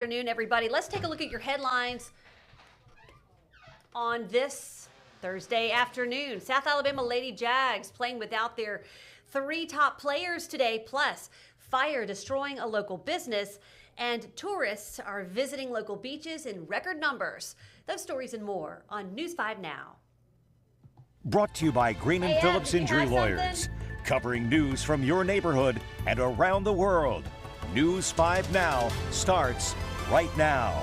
Afternoon, everybody. Let's take a look at your headlines on this Thursday afternoon. South Alabama Lady Jags playing without their three top players today, plus fire destroying a local business, and tourists are visiting local beaches in record numbers. Those stories and more on News 5 Now. Brought to you by Green and Phillips Injury Lawyers, covering news from your neighborhood and around the world. News 5 Now starts right now.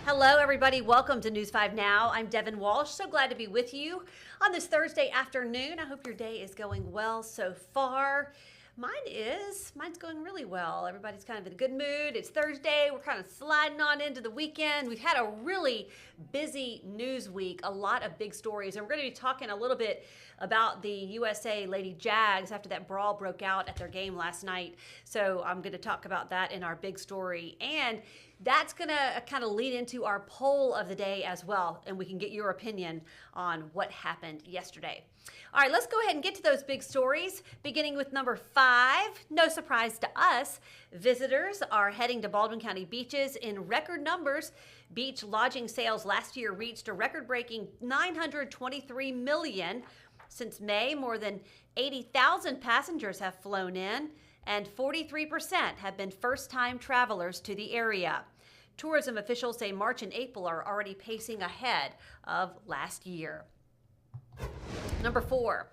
Hello, everybody. Welcome to News 5 Now. I'm Devin Walsh. So glad to be with you on this Thursday afternoon. I hope your day is going well so far. Mine's going really well. Everybody's kind of in a good mood. It's Thursday. We're kind of sliding on into the weekend. We've had a really busy news week, a lot of big stories. And we're going to be talking a little bit about the USA Lady Jags after that brawl broke out at their game last night. So I'm going to talk about that in our big story. And that's going to kind of lead into our poll of the day as well. And we can get your opinion on what happened yesterday. All right, let's go ahead and get to those big stories, beginning with number 5. No surprise to us, visitors are heading to Baldwin County beaches in record numbers. Beach lodging sales last year reached a record-breaking $923 million. Since May, more than 80,000 passengers have flown in, and 43% have been first-time travelers to the area. Tourism officials say March and April are already pacing ahead of last year. Number 4,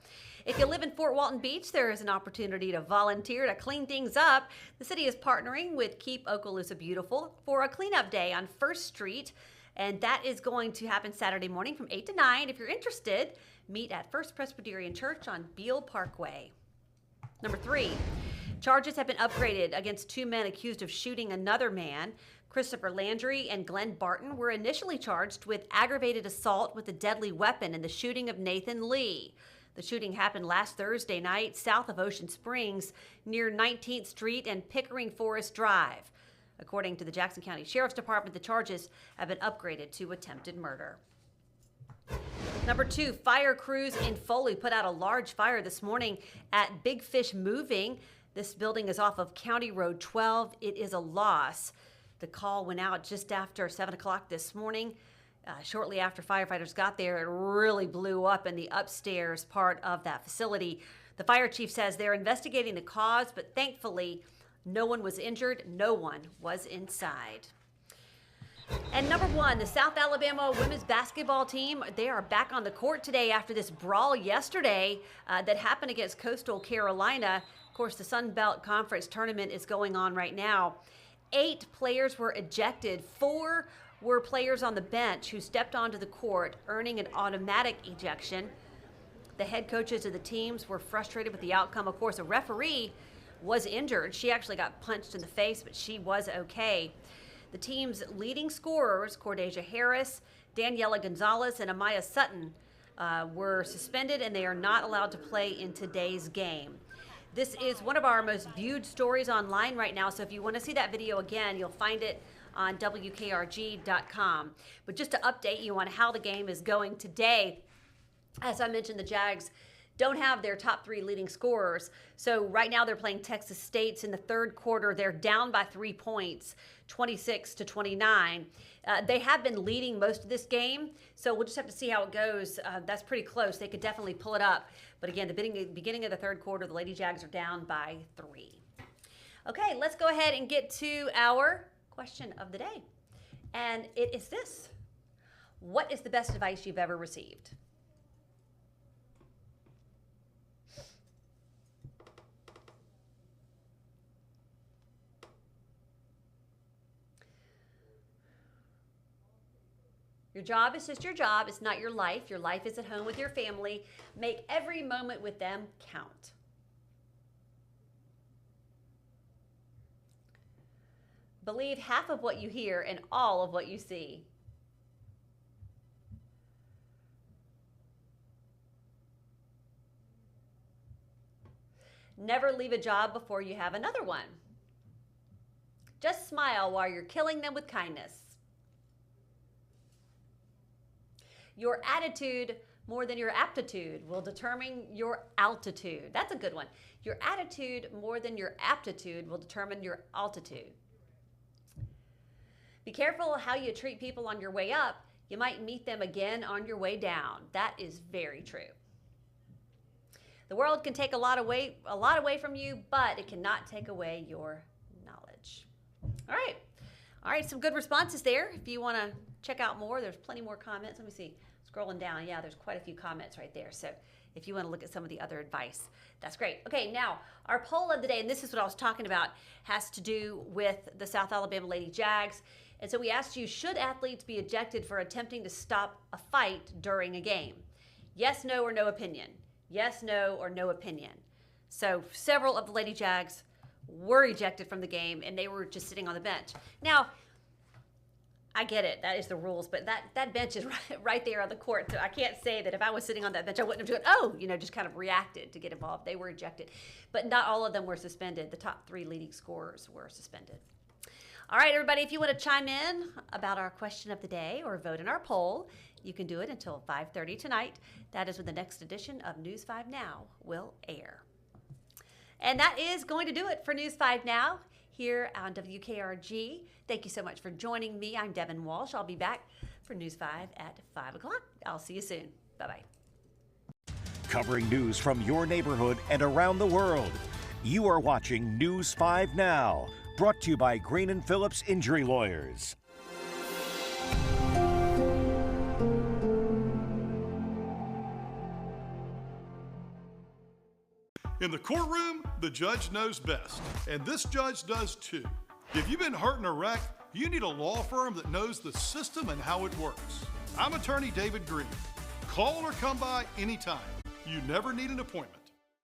if you live in Fort Walton Beach, there is an opportunity to volunteer to clean things up. The city is partnering with Keep Okaloosa Beautiful for a cleanup day on 1st Street, and that is going to happen Saturday morning from 8 to 9. If you're interested, meet at First Presbyterian Church on Beale Parkway. Number 3, charges have been upgraded against 2 men accused of shooting another man. Christopher Landry and Glenn Barton were initially charged with aggravated assault with a deadly weapon in the shooting of Nathan Lee. The shooting happened last Thursday night south of Ocean Springs near 19th Street and Pickering Forest Drive. According to the Jackson County Sheriff's Department, the charges have been upgraded to attempted murder. Number 2, fire crews in Foley put out a large fire this morning at Big Fish Moving. This building is off of County Road 12. It is a loss. The call went out just after 7 o'clock this morning. Shortly after firefighters got there, it really blew up in the upstairs part of that facility. The fire chief says they're investigating the cause, but thankfully, no one was injured. No one was inside. And number 1, the South Alabama women's basketball team, they are back on the court today after this brawl yesterday that happened against Coastal Carolina. Of course, the Sun Belt Conference tournament is going on right now. 8 players were ejected. 4 were players on the bench who stepped onto the court, earning an automatic ejection. The head coaches of the teams were frustrated with the outcome. Of course, a referee was injured. She actually got punched in the face, but she was okay. The team's leading scorers, Cordesia Harris, Daniela Gonzalez, and Amaya Sutton, were suspended, and they are not allowed to play in today's game. This is one of our most viewed stories online right now, so if you want to see that video again, you'll find it on WKRG.com. But just to update you on how the game is going today, as I mentioned, the Jags don't have their top 3 leading scorers. So right now they're playing Texas State's in the third quarter. They're down by 3 points, 26-29. They have been leading most of this game, so we'll just have to see how it goes. That's pretty close. They could definitely pull it up. But again, the beginning of the third quarter, the Lady Jags are down by 3. Okay, let's go ahead and get to our question of the day. And it is this: what is the best advice you've ever received? Your job is just your job. It's not your life. Your life is at home with your family. Make every moment with them count. Believe half of what you hear and all of what you see. Never leave a job before you have another one. Just smile while you're killing them with kindness. Your attitude more than your aptitude will determine your altitude. That's a good one. Your attitude more than your aptitude will determine your altitude. Be careful how you treat people on your way up. You might meet them again on your way down. That is very true. The world can take a lot away from you, but it cannot take away your knowledge. All right, some good responses there. If you want to check out more, there's plenty more comments. Let me see. Scrolling down, yeah, there's quite a few comments right there. So if you want to look at some of the other advice, that's great. Okay, now our poll of the day, and this is what I was talking about, has to do with the South Alabama Lady Jags. And so we asked you, should athletes be ejected for attempting to stop a fight during a game? Yes, no, or no opinion. Yes, no, or no opinion. So several of the Lady Jags were ejected from the game, and they were just sitting on the bench. Now, I get it. That is the rules, but that bench is right there on the court. So I can't say that if I was sitting on that bench, I wouldn't have just kind of reacted to get involved. They were ejected. But not all of them were suspended. The top 3 leading scorers were suspended. All right, everybody, if you want to chime in about our question of the day or vote in our poll, you can do it until 5:30 tonight. That is when the next edition of News 5 Now will air. And that is going to do it for News 5 Now here on WKRG. Thank you so much for joining me. I'm Devin Walsh. I'll be back for News 5 at 5 o'clock. I'll see you soon. Bye-bye. Covering news from your neighborhood and around the world. You are watching News 5 Now, brought to you by Green & Phillips Injury Lawyers. In the courtroom, the judge knows best, and this judge does too. If you've been hurt in a wreck, you need a law firm that knows the system and how it works. I'm attorney David Green. Call or come by anytime. You never need an appointment.